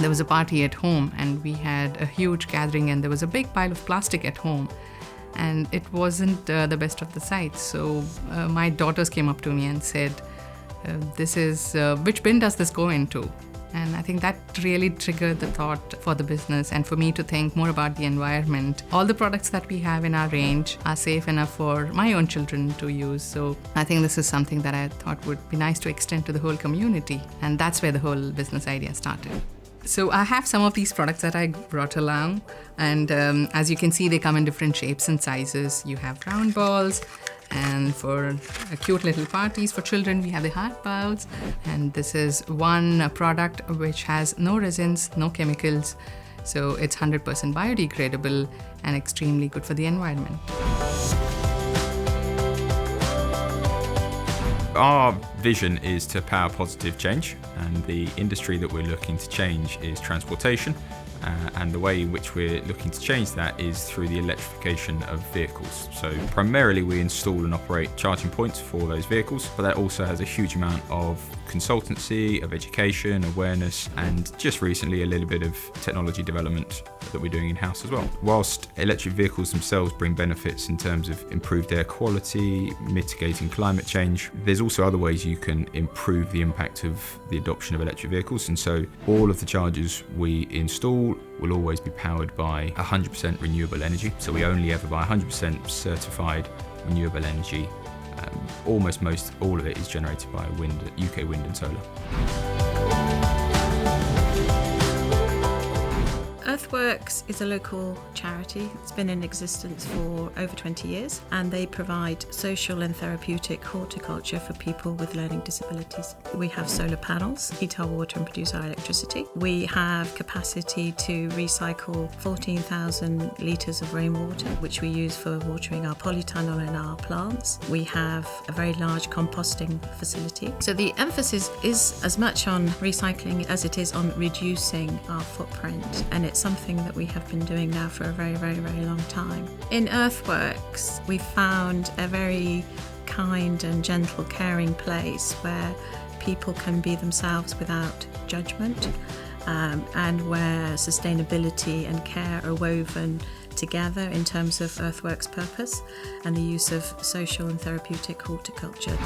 there was a party at home and we had a huge gathering and there was a big pile of plastic at home. And it wasn't the best of the sights. So my daughters came up to me and said, which bin does this go into? And I think that really triggered the thought for the business and for me to think more about the environment. All the products that we have in our range are safe enough for my own children to use. So I think this is something that I thought would be nice to extend to the whole community. And that's where the whole business idea started. So I have some of these products that I brought along, and as you can see, they come in different shapes and sizes. You have round balls, and for cute little parties for children, we have the heart balls. And this is one product which has no resins, no chemicals, so it's 100% biodegradable and extremely good for the environment. Our vision is to power positive change, and the industry that we're looking to change is transportation. And the way in which we're looking to change that is through the electrification of vehicles. So primarily we install and operate charging points for those vehicles, but that also has a huge amount of consultancy, of education, awareness, and just recently a little bit of technology development that we're doing in-house as well. Whilst electric vehicles themselves bring benefits in terms of improved air quality, mitigating climate change, there's also other ways you can improve the impact of the adoption of electric vehicles. And so all of the chargers we install will always be powered by 100% renewable energy. So we only ever buy 100% certified renewable energy. Almost all of it is generated by UK wind and solar. Earthworks is a local charity. It's been in existence for over 20 years, and they provide social and therapeutic horticulture for people with learning disabilities. We have solar panels, heat our water and produce our electricity. We have capacity to recycle 14,000 litres of rainwater, which we use for watering our polytunnel and our plants. We have a very large composting facility. So the emphasis is as much on recycling as it is on reducing our footprint, and it's something that we have been doing now for a very, very, very long time. In Earthworks, we found a very kind and gentle, caring place where people can be themselves without judgment, and where sustainability and care are woven together in terms of Earthworks' purpose and the use of social and therapeutic horticulture.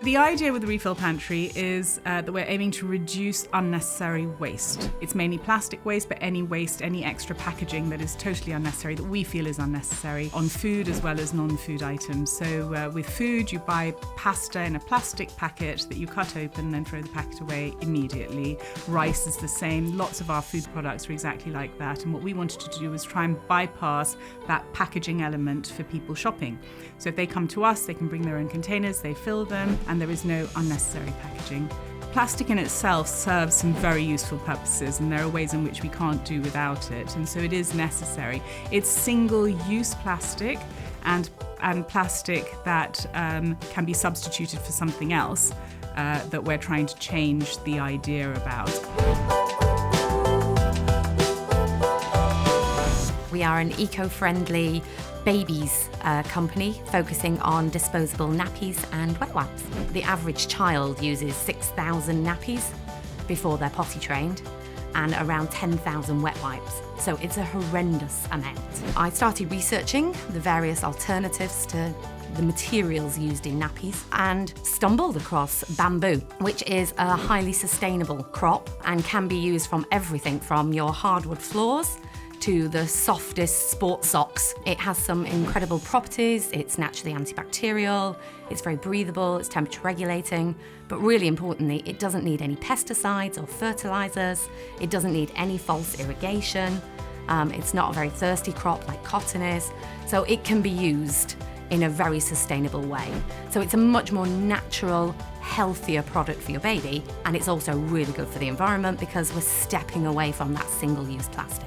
The idea with the Refill Pantry is that we're aiming to reduce unnecessary waste. It's mainly plastic waste, but any waste, any extra packaging that is totally unnecessary, that we feel is unnecessary, on food as well as non-food items. So with food, you buy pasta in a plastic packet that you cut open and throw the packet away immediately. Rice is the same. Lots of our food products are exactly like that. And what we wanted to do was try and bypass that packaging element for people shopping. So if they come to us, they can bring their own containers, they fill them, and there is no unnecessary packaging. Plastic in itself serves some very useful purposes, and there are ways in which we can't do without it, and so it is necessary. It's single-use plastic and plastic that can be substituted for something else that we're trying to change the idea about. We are an eco-friendly babies company focusing on disposable nappies and wet wipes. The average child uses 6,000 nappies before they're potty trained and around 10,000 wet wipes. So it's a horrendous amount. I started researching the various alternatives to the materials used in nappies and stumbled across bamboo, which is a highly sustainable crop and can be used from everything from your hardwood floors to the softest sports socks. It has some incredible properties. It's naturally antibacterial, it's very breathable, it's temperature regulating, but really importantly, it doesn't need any pesticides or fertilizers. It doesn't need any false irrigation. It's not a very thirsty crop like cotton is, so it can be used in a very sustainable way. So it's a much more natural, healthier product for your baby, and it's also really good for the environment because we're stepping away from that single-use plastic.